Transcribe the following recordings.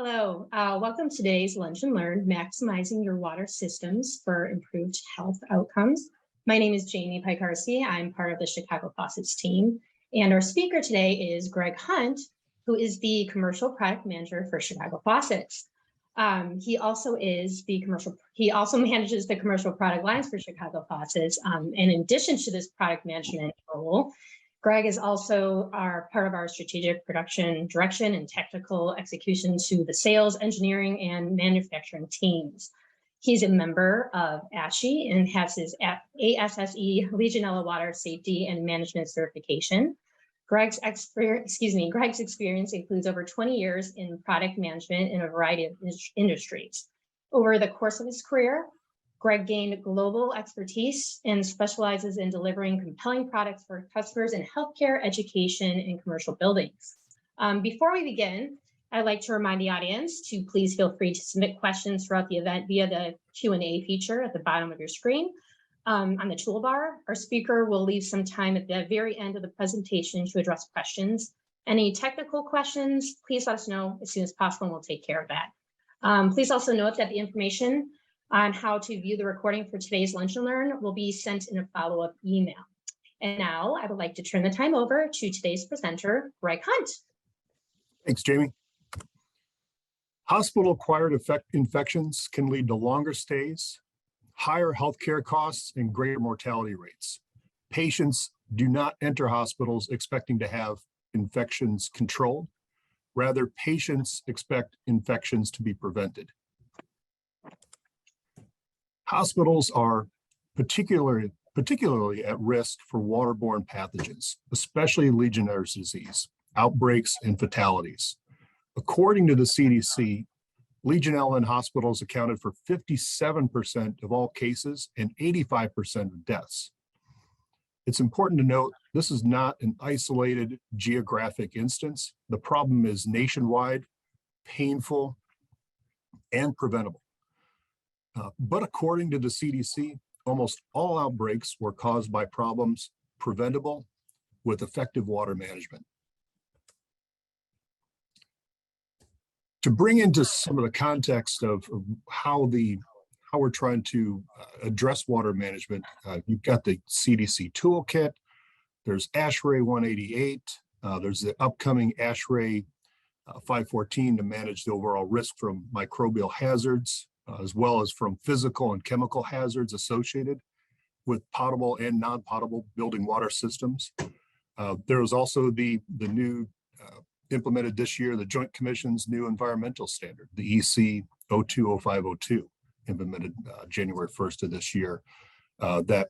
Hello, welcome to today's Lunch and Learn, Maximizing Your Water Systems for Improved Health Outcomes. My name is Jamie Picarsi. I'm part of the Chicago Faucets team. And our speaker today is Greg Hunt, who is the Commercial Product Manager for Chicago Faucets. He also manages the commercial product lines for Chicago Faucets. And in addition to this product management role, Greg is also part of our strategic production direction and technical execution to the sales, engineering, and manufacturing teams. He's a member of ASHE and has his ASSE Legionella Water Safety and Management certification. Greg's experience includes over 20 years in product management in a variety of industries. Over the course of his career, Greg gained global expertise and specializes in delivering compelling products for customers in healthcare, education, and commercial buildings. Before we begin, I'd like to remind the audience to please feel free to submit questions throughout the event via the Q&A feature at the bottom of your screen. On the toolbar, our speaker will leave some time at the very end of the presentation to address questions. Any technical questions, please let us know as soon as possible and we'll take care of that. Please also note that the information on how to view the recording for today's Lunch and Learn will be sent in a follow-up email. And now I would like to turn the time over to today's presenter, Greg Hunt. Thanks, Jamie. Hospital-acquired infections can lead to longer stays, higher healthcare costs, and greater mortality rates. Patients do not enter hospitals expecting to have infections controlled. Rather, patients expect infections to be prevented. Hospitals are particularly at risk for waterborne pathogens, especially Legionnaire's disease, outbreaks, and fatalities. According to the CDC, Legionella in hospitals accounted for 57% of all cases and 85% of deaths. It's important to note this is not an isolated geographic instance. The problem is nationwide, painful, and preventable. But according to the CDC, almost all outbreaks were caused by problems preventable with effective water management. To bring into some of the context of how we're trying to address water management, you've got the CDC toolkit, there's ASHRAE 188, there's the upcoming ASHRAE 514 to manage the overall risk from microbial hazards, as well as from physical and chemical hazards associated with potable and non-potable building water systems. There was also the new implemented this year, the Joint Commission's new environmental standard, the EC 020502, implemented January 1st of this year, that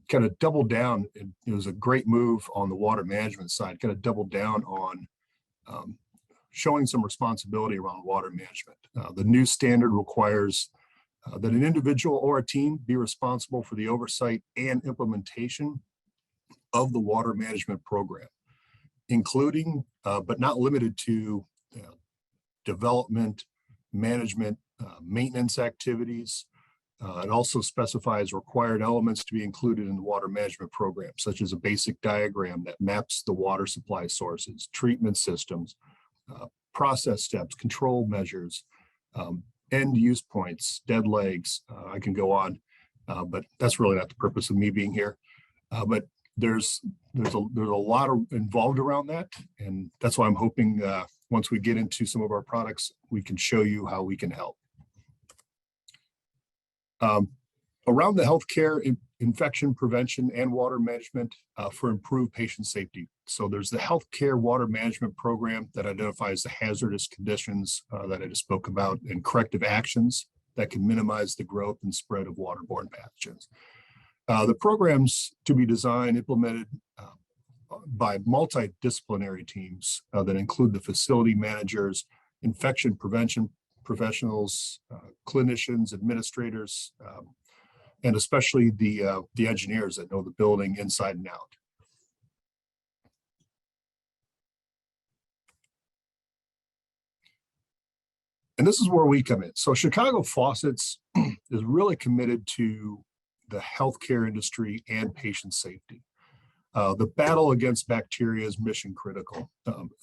kind of doubled down. It was a great move on the water management side, kind of doubled down on showing some responsibility around water management. The new standard requires that an individual or a team be responsible for the oversight and implementation of the water management program, including, but not limited to, development, management, maintenance activities. It also specifies required elements to be included in the water management program, such as a basic diagram that maps the water supply sources, treatment systems, process steps, control measures, end use points, dead legs. I can go on, but that's really not the purpose of me being here. But there's a lot involved around that, and that's why I'm hoping once we get into some of our products, we can show you how we can help. Around the healthcare, infection prevention, and water management for improved patient safety. So there's the healthcare water management program that identifies the hazardous conditions that I just spoke about and corrective actions that can minimize the growth and spread of waterborne pathogens. The programs to be designed, implemented by multidisciplinary teams that include the facility managers, infection prevention professionals, clinicians, administrators, and especially the engineers that know the building inside and out. And this is where we come in. So Chicago Faucets is really committed to the healthcare industry and patient safety. The battle against bacteria is mission critical.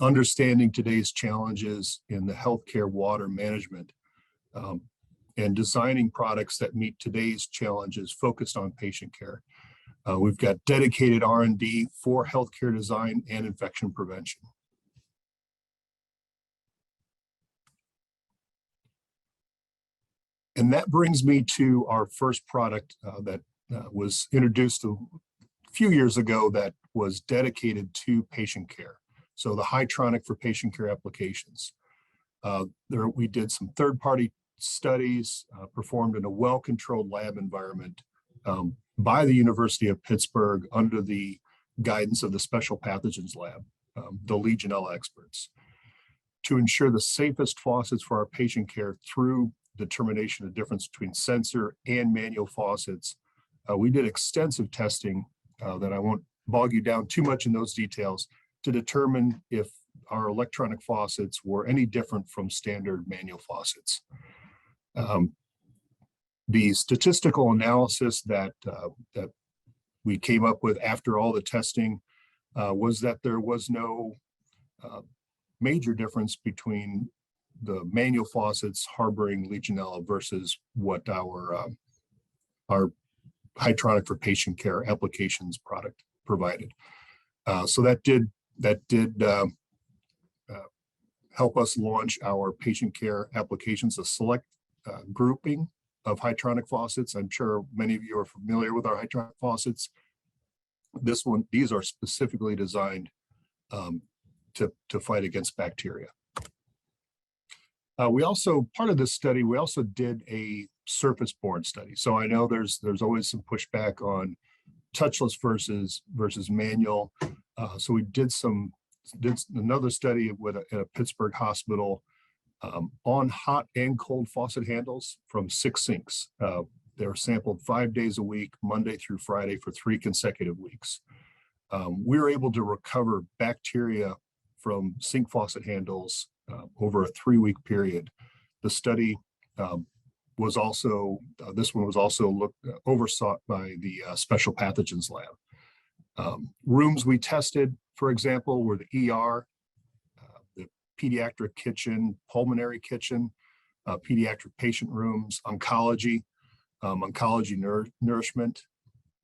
Understanding today's challenges in the healthcare water management and designing products that meet today's challenges focused on patient care. We've got dedicated R&D for healthcare design and infection prevention. And that brings me to our first product that was introduced a few years ago that was dedicated to patient care. So the Hytronic for patient care applications. We did some third-party studies performed in a well-controlled lab environment by the University of Pittsburgh under the guidance of the Special Pathogens Lab, the Legionella experts, to ensure the safest faucets for our patient care through determination of difference between sensor and manual faucets. We did extensive testing that I won't bog you down too much in those details to determine if our electronic faucets were any different from standard manual faucets. The statistical analysis that we came up with after all the testing was that there was no major difference between the manual faucets harboring Legionella versus what our Hytronic for patient care applications product provided. So that did help us launch our patient care applications, a select grouping of Hytronic faucets. I'm sure many of you are familiar with our Hytronic faucets. These are specifically designed to fight against bacteria. We also, part of this study, we also did a surface-borne study. So I know there's always some pushback on touchless versus manual. So we did another study at a Pittsburgh hospital on hot and cold faucet handles from 6 sinks. They were sampled 5 days a week, Monday through Friday for 3 consecutive weeks. We were able to recover bacteria from sink faucet handles over a 3-week period. The study was also, this one was also oversaw by the Special Pathogens Lab. Rooms we tested, for example, were the ER, the pediatric kitchen, pulmonary kitchen, pediatric patient rooms, oncology, nourishment.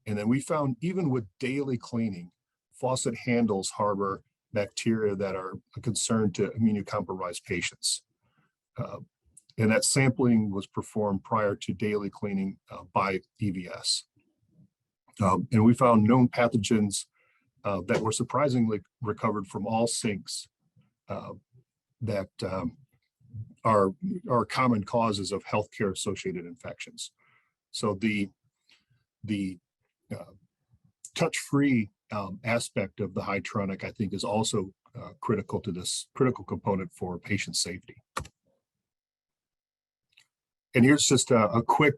And then we found even with daily cleaning, faucet handles harbor bacteria that are a concern to immunocompromised patients. And that sampling was performed prior to daily cleaning by EVS. And we found known pathogens that were surprisingly recovered from all sinks that are common causes of healthcare associated infections. So the touch-free aspect of the Hytronic, I think, is also critical to this critical component for patient safety. And here's just a quick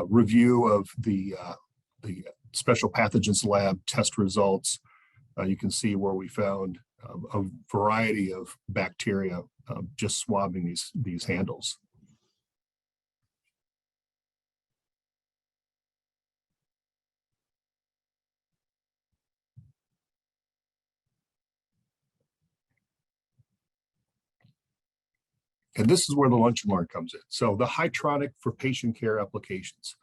review of the Special Pathogens Lab test results. You can see where we found a variety of bacteria just swabbing these handles. And this is where the lunch and learn comes in. So the Hytronic for patient care applications,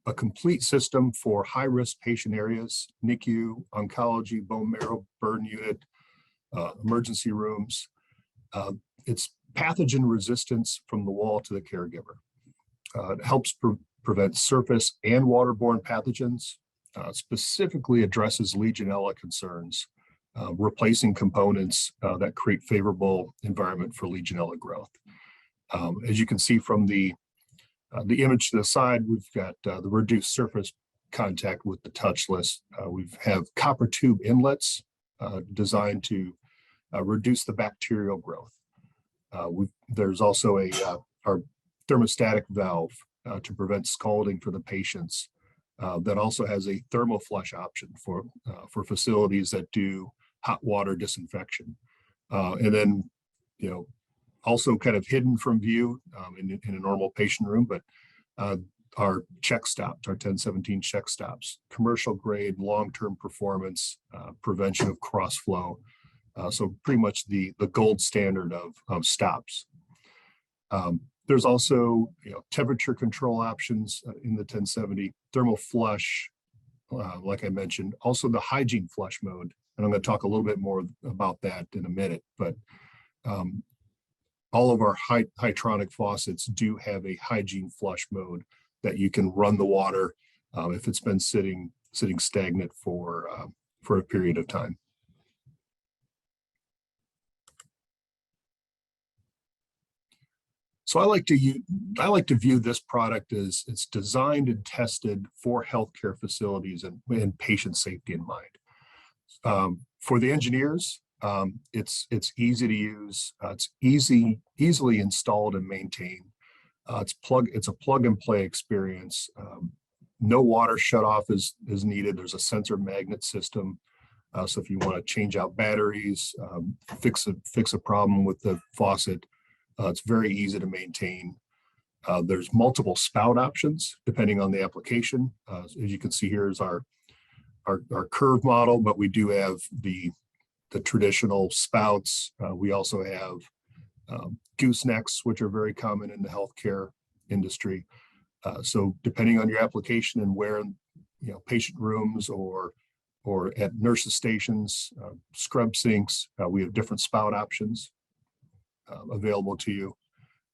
a complete system for high-risk patient areas, NICU, oncology, bone marrow, burn unit, emergency rooms. It's pathogen resistance from the wall to the caregiver. It helps prevent surface and waterborne pathogens, specifically addresses Legionella concerns, replacing components that create favorable environment for Legionella growth. As you can see from the image to the side, we've got the reduced surface contact with the touchless. We have copper tube inlets designed to reduce the bacterial growth. There's also our thermostatic valve to prevent scalding for the patients. That also has a thermal flush option for facilities that do hot water disinfection. And then, also kind of hidden from view in a normal patient room, but our check stops, our 1017 check stops, commercial grade, long-term performance, prevention of cross flow. So pretty much the gold standard of stops. There's also, temperature control options in the 1070, thermal flush, like I mentioned, also the hygiene flush mode. And I'm going to talk a little bit more about that in a minute, but all of our hydronic faucets do have a hygiene flush mode that you can run the water if it's been sitting stagnant for a period of time. So I like to view this product as it's designed and tested for healthcare facilities and patient safety in mind. For the engineers, it's easy to use. It's easily installed and maintained. It's a plug and play experience. No water shutoff is needed. There's a sensor magnet system. So if you want to change out batteries, fix a problem with the faucet, it's very easy to maintain. There's multiple spout options depending on the application. As you can see here is our curve model, but we do have the traditional spouts. We also have goosenecks, which are very common in the healthcare industry. So depending on your application and where, patient rooms or at nurses' stations, scrub sinks, we have different spout options available to you.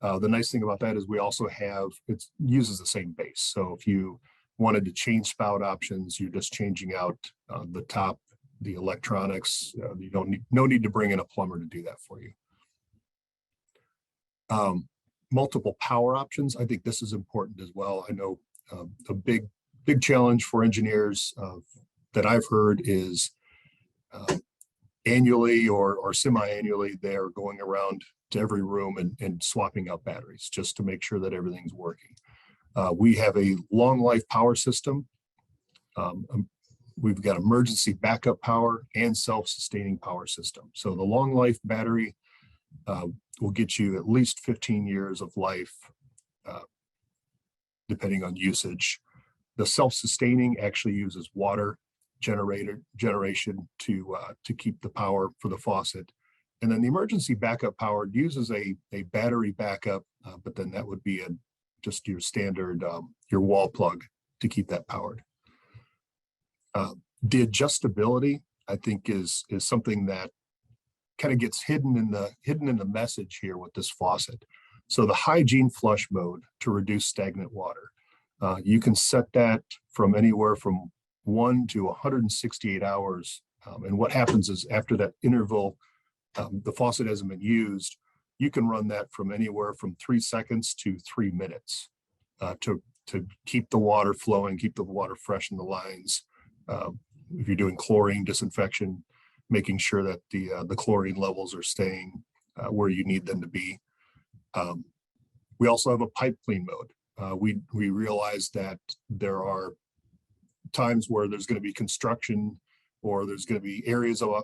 The nice thing about that is we also have, it uses the same base. So if you wanted to change spout options, you're just changing out the top, the electronics. You no need to bring in a plumber to do that for you. Multiple power options. I think this is important as well. I know a big challenge for engineers that I've heard is annually or semi-annually, they're going around to every room and swapping out batteries just to make sure that everything's working. We have a long life power system. We've got emergency backup power and self-sustaining power system. So the long life battery will get you at least 15 years of life, depending on usage. The self-sustaining actually uses water generation to keep the power for the faucet. And then the emergency backup power uses a battery backup, but then that would be just your standard, your wall plug to keep that powered. The adjustability, I think, is something that kind of gets hidden in the message here with this faucet. So the hygiene flush mode to reduce stagnant water, you can set that from anywhere from 1 to 168 hours. And what happens is after that interval, the faucet hasn't been used, you can run that from anywhere from 3 seconds to 3 minutes to keep the water flowing, keep the water fresh in the lines. If you're doing chlorine disinfection, making sure that the chlorine levels are staying where you need them to be. We also have a pipe clean mode. We realize that there are times where there's going to be construction or there's going to be areas of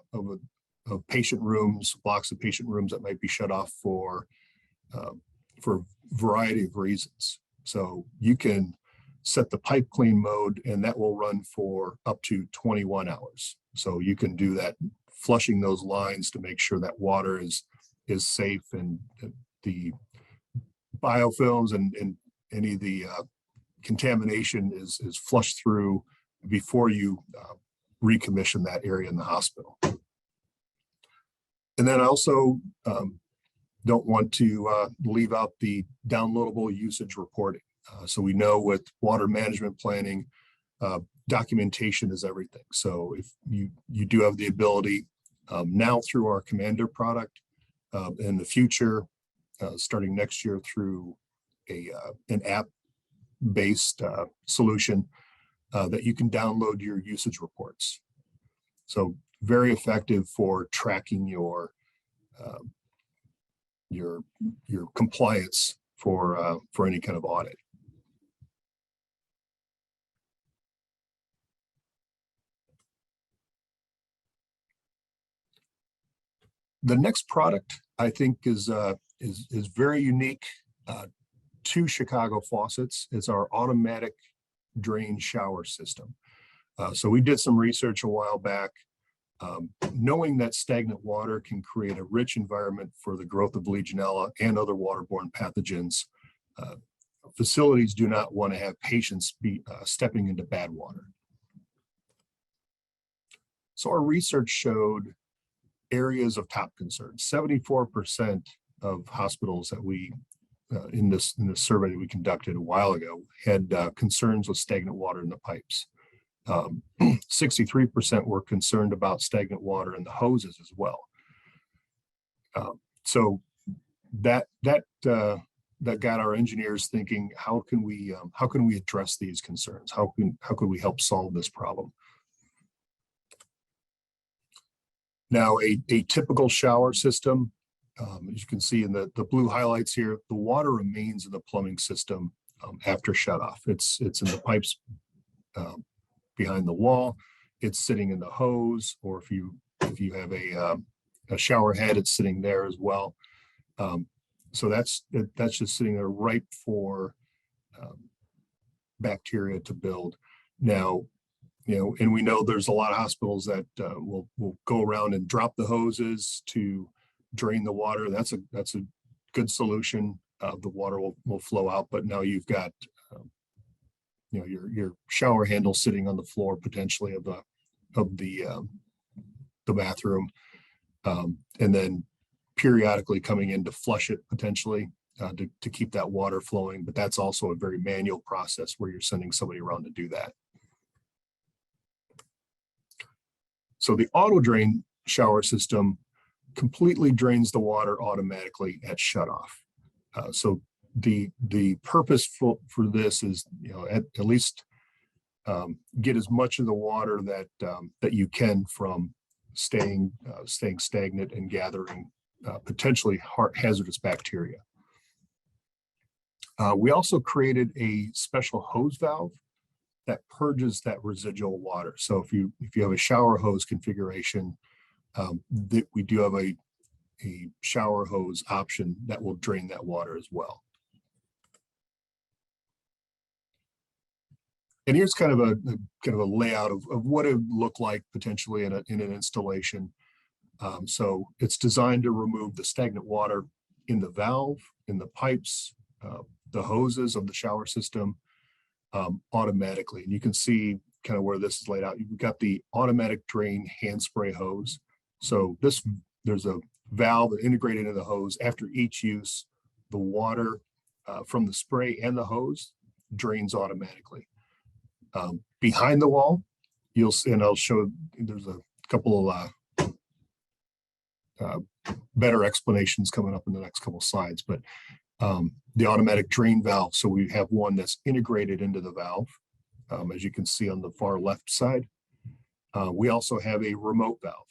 patient rooms, blocks of patient rooms that might be shut off for a variety of reasons. So you can set the pipe clean mode and that will run for up to 21 hours. So you can do that, flushing those lines to make sure that water is safe and the biofilms and any of the contamination is flushed through before you recommission that area in the hospital. And then I also don't want to leave out the downloadable usage reporting. So we know with water management planning, documentation is everything. So if you do have the ability now through our Commander product, in the future, starting next year through an app-based solution that you can download your usage reports. So very effective for tracking your compliance for any kind of audit. The next product I think is very unique to Chicago Faucets is our automatic drain shower system. So we did some research a while back, knowing that stagnant water can create a rich environment for the growth of Legionella and other waterborne pathogens. Facilities do not want to have patients be stepping into bad water. So our research showed areas of top concern. 74% of hospitals that we in this survey that we conducted a while ago had concerns with stagnant water in the pipes. 63% were concerned about stagnant water in the hoses as well. So that got our engineers thinking, how can we address these concerns? How can we help solve this problem? Now, a typical shower system, as you can see in the blue highlights here, the water remains in the plumbing system after shutoff. It's in the pipes behind the wall. It's sitting in the hose, or if you have a shower head, it's sitting there as well. So that's just sitting there ripe for bacteria to build. Now, and we know there's a lot of hospitals that will go around and drop the hoses to drain the water. That's a good solution. The water will flow out, but now you've got your shower handle sitting on the floor potentially of the bathroom, and then periodically coming in to flush it potentially to keep that water flowing. But that's also a very manual process where you're sending somebody around to do that. So the auto drain shower system completely drains the water automatically at shutoff. So the purpose for this is, at least get as much of the water that you can from staying stagnant and gathering potentially hazardous bacteria. We also created a special hose valve that purges that residual water. So if you have a shower hose configuration, we do have a shower hose option that will drain that water as well. And here's kind of a layout of what it would look like potentially in an installation. So it's designed to remove the stagnant water in the valve, in the pipes, the hoses of the shower system automatically. And you can see kind of where this is laid out. You've got the automatic drain hand spray hose. So there's a valve integrated into the hose. After each use, the water from the spray and the hose drains automatically. Behind the wall, you'll see, and I'll show, there's a couple of better explanations coming up in the next couple of slides, but the automatic drain valve. So we have one that's integrated into the valve, as you can see on the far left side. We also have a remote valve.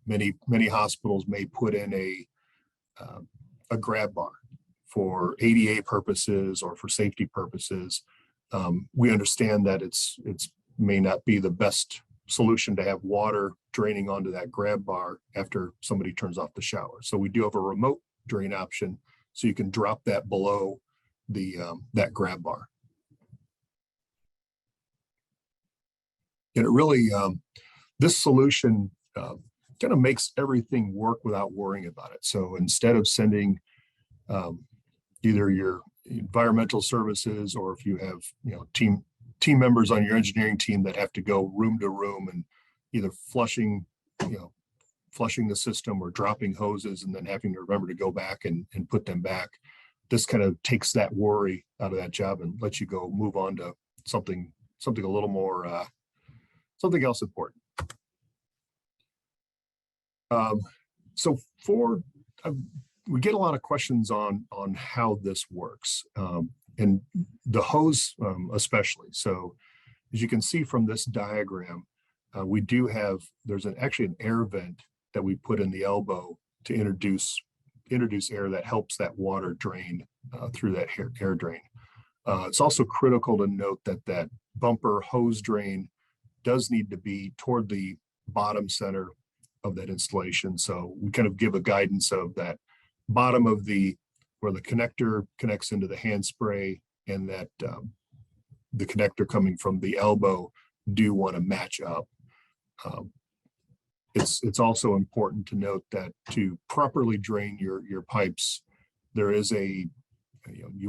Many hospitals may put in a grab bar for ADA purposes or for safety purposes. We understand that it's may not be the best solution to have water draining onto that grab bar after somebody turns off the shower. So we do have a remote drain option, so you can drop that below that grab bar. And it really, this solution kind of makes everything work without worrying about it. So instead of sending either your environmental services, or if you have team members on your engineering team that have to go room to room and either flushing the system or dropping hoses and then having to remember to go back and put them back, this kind of takes that worry out of that job and lets you go move on to something a little more something else important. So we get a lot of questions on how this works, and the hose especially. So as you can see from this diagram, we do have, actually an air vent that we put in the elbow to introduce air that helps that water drain through that air drain. It's also critical to note that bumper hose drain does need to be toward the bottom center of that installation. So we kind of give a guidance of that bottom of the where the connector connects into the hand spray and that the connector coming from the elbow do want to match up. It's also important to note that to properly drain your pipes, there is you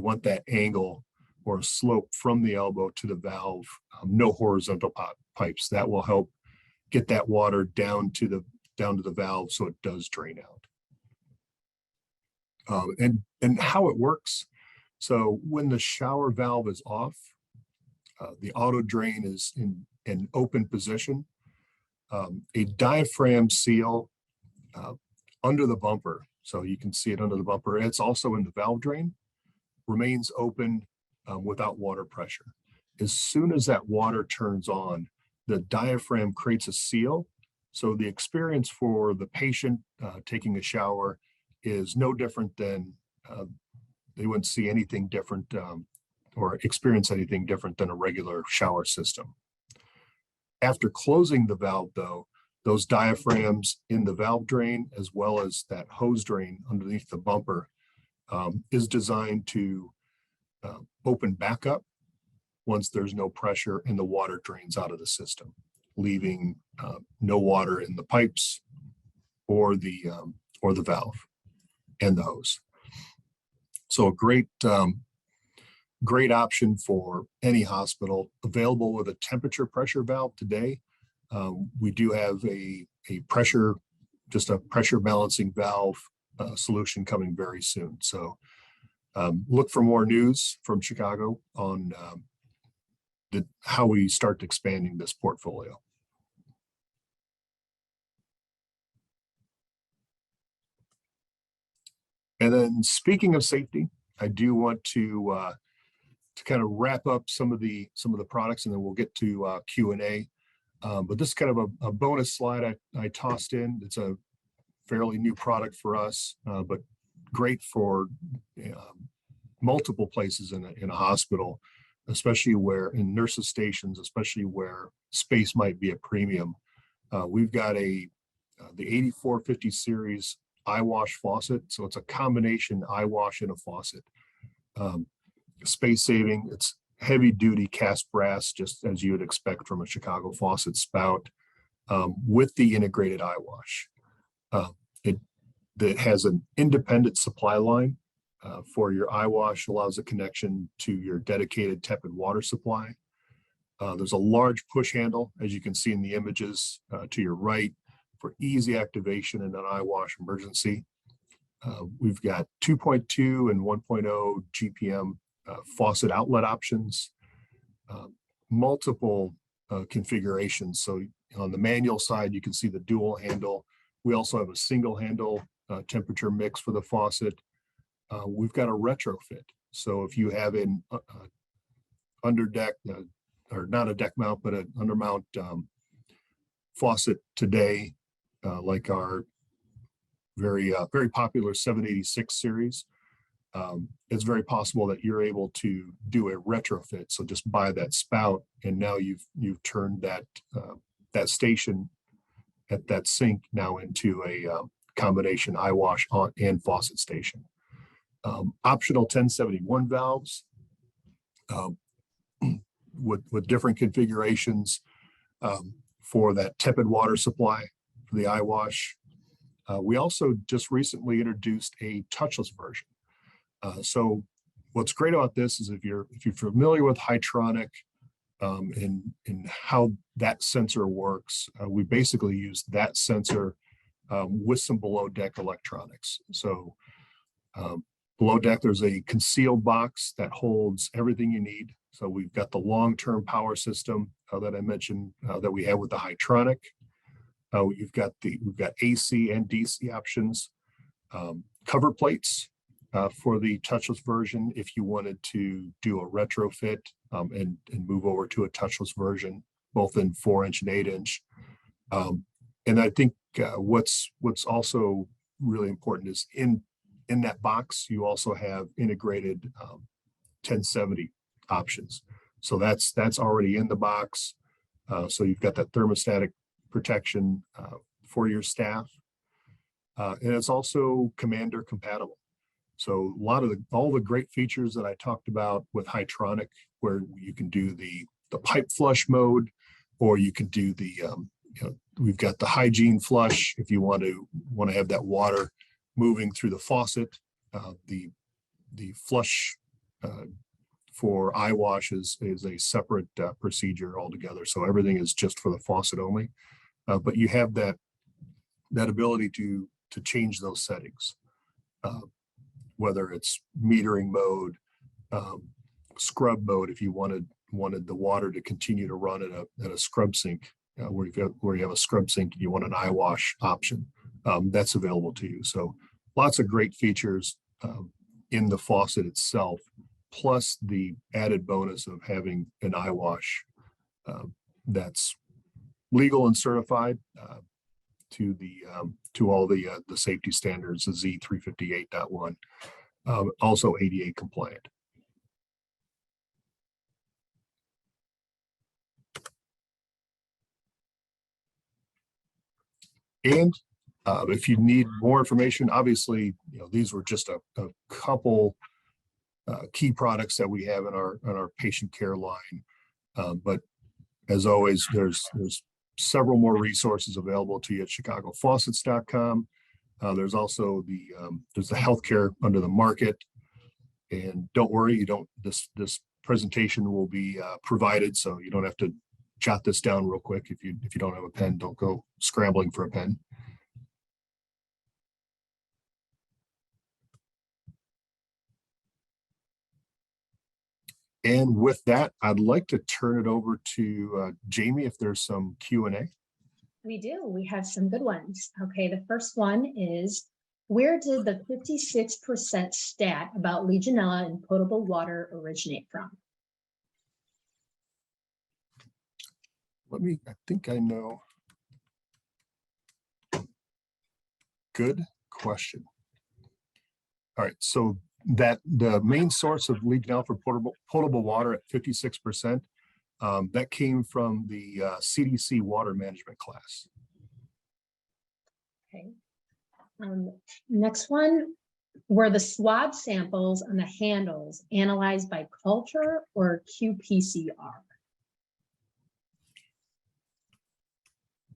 want that angle or slope from the elbow to the valve, no horizontal pipes. That will help get that water down to the valve so it does drain out. And how it works. So when the shower valve is off, the auto drain is in an open position. A diaphragm seal under the bumper, so you can see it under the bumper. It's also in the valve drain, remains open without water pressure. As soon as that water turns on, the diaphragm creates a seal. So the experience for the patient taking a shower is no different than they wouldn't see anything different or experience anything different than a regular shower system. After closing the valve, though, those diaphragms in the valve drain, as well as that hose drain underneath the bumper, is designed to open back up once there's no pressure and the water drains out of the system, leaving no water in the pipes or the valve and the hose. So a great option for any hospital, available with a temperature pressure valve today. We do have a pressure balancing valve solution coming very soon. So look for more news from Chicago on how we start expanding this portfolio. And then speaking of safety, I do want to kind of wrap up some of the products, and then we'll get to Q&A. But this is kind of a bonus slide I tossed in. It's a fairly new product for us, but great for multiple places in a hospital, especially where in nurses' stations, especially where space might be a premium. We've got the 8450 series eyewash faucet. So it's a combination eyewash and a faucet. Space saving, it's heavy duty cast brass, just as you would expect from a Chicago faucet spout, with the integrated eyewash. It has an independent supply line for your eyewash, allows a connection to your dedicated tepid water supply. There's a large push handle, as you can see in the images to your right, for easy activation in an eyewash emergency. We've got 2.2 and 1.0 GPM faucet outlet options, multiple configurations. So on the manual side, you can see the dual handle. We also have a single handle temperature mix for the faucet. We've got a retrofit. So if you have an under deck, or not a deck mount, but an undermount faucet today, like our very popular 786 series, it's very possible that you're able to do a retrofit. So just buy that spout, and now you've turned that station at that sink now into a combination eyewash and faucet station. Optional 1071 valves with different configurations for that tepid water supply for the eyewash. We also just recently introduced a touchless version. So what's great about this is if you're familiar with Hydronic and how that sensor works, we basically use that sensor with some below deck electronics. So below deck, there's a concealed box that holds everything you need. So we've got the long-term power system that I mentioned that we have with the Hydronic. We've got AC and DC options, cover plates for the touchless version if you wanted to do a retrofit and move over to a touchless version, both in 4-inch and 8-inch. And I think what's also really important is in that box, you also have integrated 1070 options. So that's already in the box. So you've got that thermostatic protection for your staff. And it's also Commander compatible. So a lot of all the great features that I talked about with Hytronic, where you can do the pipe flush mode, or you can do the we've got the hygiene flush if you want to have that water moving through the faucet. The flush for eye wash is a separate procedure altogether. So everything is just for the faucet only. But you have that ability to change those settings, whether it's metering mode, scrub mode. If you wanted the water to continue to run at a scrub sink, where you have a scrub sink and you want an eye wash option, that's available to you. So lots of great features in the faucet itself, plus the added bonus of having an eye wash that's legal and certified to all the safety standards, the Z358.1, also ADA compliant. And if you need more information, obviously, these were just a couple key products that we have in our patient care line. But as always, there's several more resources available to you at chicagofaucets.com. There's also there's the healthcare under the market. And don't worry, this presentation will be provided, so you don't have to jot this down real quick. If you don't have a pen, don't go scrambling for a pen. And with that, I'd like to turn it over to Jamie if there's some Q&A. We do. We have some good ones. Okay, the first one is, where did the 56% stat about Legionella in potable water originate from? I think I know. Good question. All right, so that the main source of Legionella for potable water at 56%, that came from the CDC water management class. Okay. Next one, were the swab samples on the handles analyzed by culture or qPCR?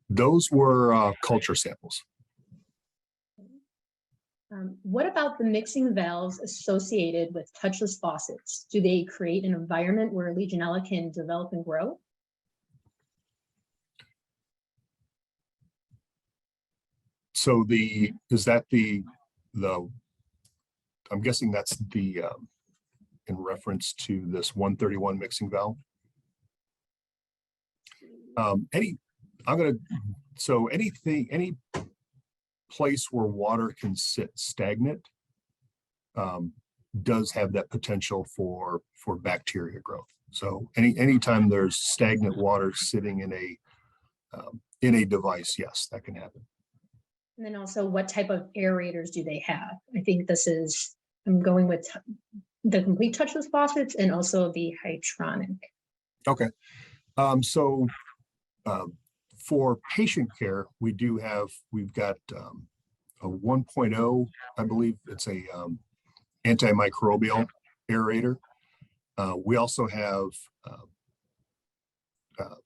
Those were culture samples. What about the mixing valves associated with touchless faucets? Do they create an environment where Legionella can develop and grow? So I'm guessing that's in reference to this 131 mixing valve. Any place where water can sit stagnant does have that potential for bacteria growth. So anytime there's stagnant water sitting in a device, yes, that can happen. And then also, what type of aerators do they have? I think I'm going with the complete touchless faucets and also the Hytronic. Okay. For patient care, we've got a 1.0, I believe it's a antimicrobial aerator. We also have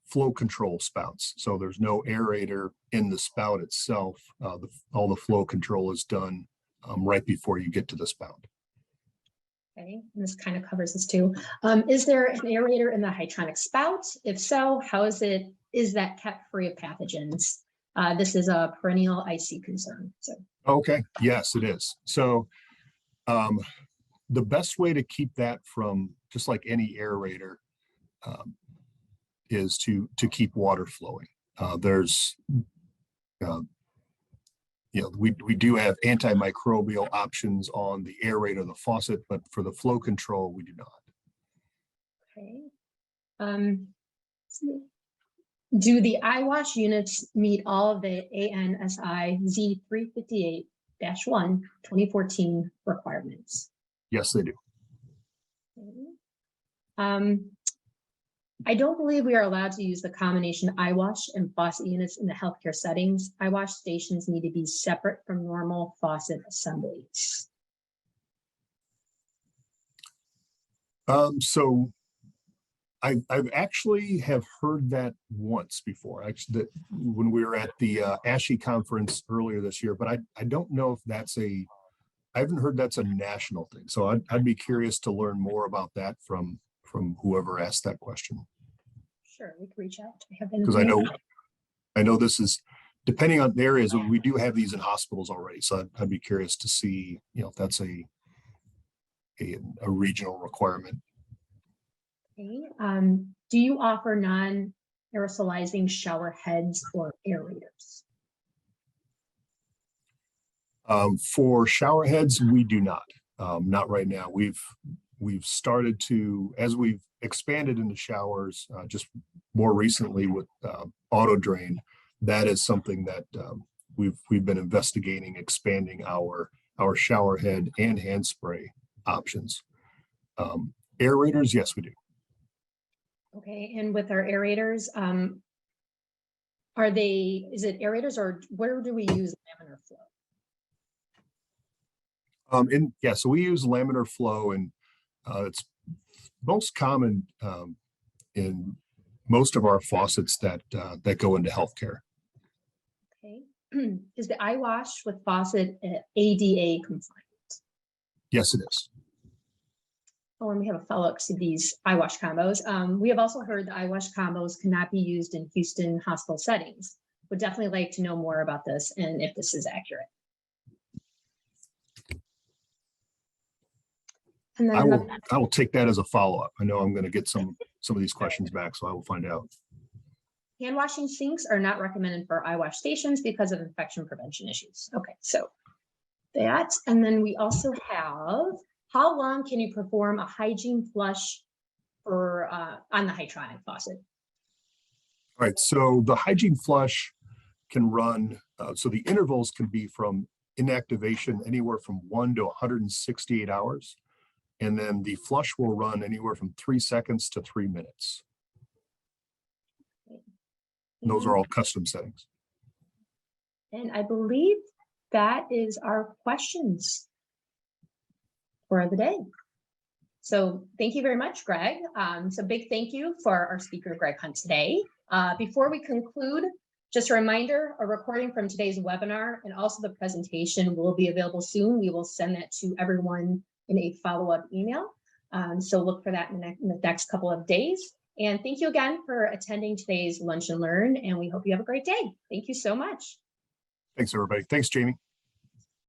flow control spouts. So there's no aerator in the spout itself. All the flow control is done right before you get to the spout. Okay, and this kind of covers this too. Is there an aerator in the Hytronic spout? If so, how is that kept free of pathogens? This is a perennial IC concern. So. Okay, yes, it is. So the best way to keep that from, just like any aerator, is to keep water flowing. We do have antimicrobial options on the aerator of the faucet, but for the flow control, we do not. Okay. Do the eye wash units meet all of the ANSI Z358-1 2014 requirements? Yes, they do. Okay. I don't believe we are allowed to use the combination eye wash and faucet units in the healthcare settings. Eye wash stations need to be separate from normal faucet assemblies. So I've actually have heard that once before, actually, that when we were at the ASHI conference earlier this year, but I don't know if I haven't heard that's a national thing. So I'd be curious to learn more about that from whoever asked that question. Sure, we can reach out. Because I know this is, depending on the areas, we do have these in hospitals already. So I'd be curious to see, if that's a regional requirement. Okay. Do you offer non-aerosolizing shower heads or aerators? For shower heads, we do not. Not right now. We've started to, as we've expanded into showers, just more recently with auto drain. That is something that we've been investigating, expanding our shower head and hand spray options. Aerators, yes, we do. Okay, and with our aerators, is it aerators, or where do we use laminar flow? So we use laminar flow, and it's most common in most of our faucets that go into healthcare. Okay, is the eye wash with faucet ADA compliant? Yes, it is. Oh, and we have a follow-up to these eye wash combos. We have also heard the eye wash combos cannot be used in Houston hospital settings. Would definitely like to know more about this and if this is accurate. And then I will take that as a follow-up. I know I'm going to get some of these questions back, so I will find out. Hand washing sinks are not recommended for eye wash stations because of infection prevention issues. Okay, so that, and then we also have, how long can you perform a hygiene flush for on the hydronic faucet? All right, so the hygiene flush can run, so the intervals can be from inactivation anywhere from 1 to 168 hours. And then the flush will run anywhere from 3 seconds to 3 minutes. And those are all custom settings. And I believe that is our questions for the day. So thank you very much, Greg. So big thank you for our speaker, Greg Hunt, today. Before we conclude, just a reminder, a recording from today's webinar and also the presentation will be available soon. We will send that to everyone in a follow-up email. So look for that in the next couple of days. And thank you again for attending today's Lunch and Learn, and we hope you have a great day. Thank you so much. Thanks, everybody. Thanks, Jamie.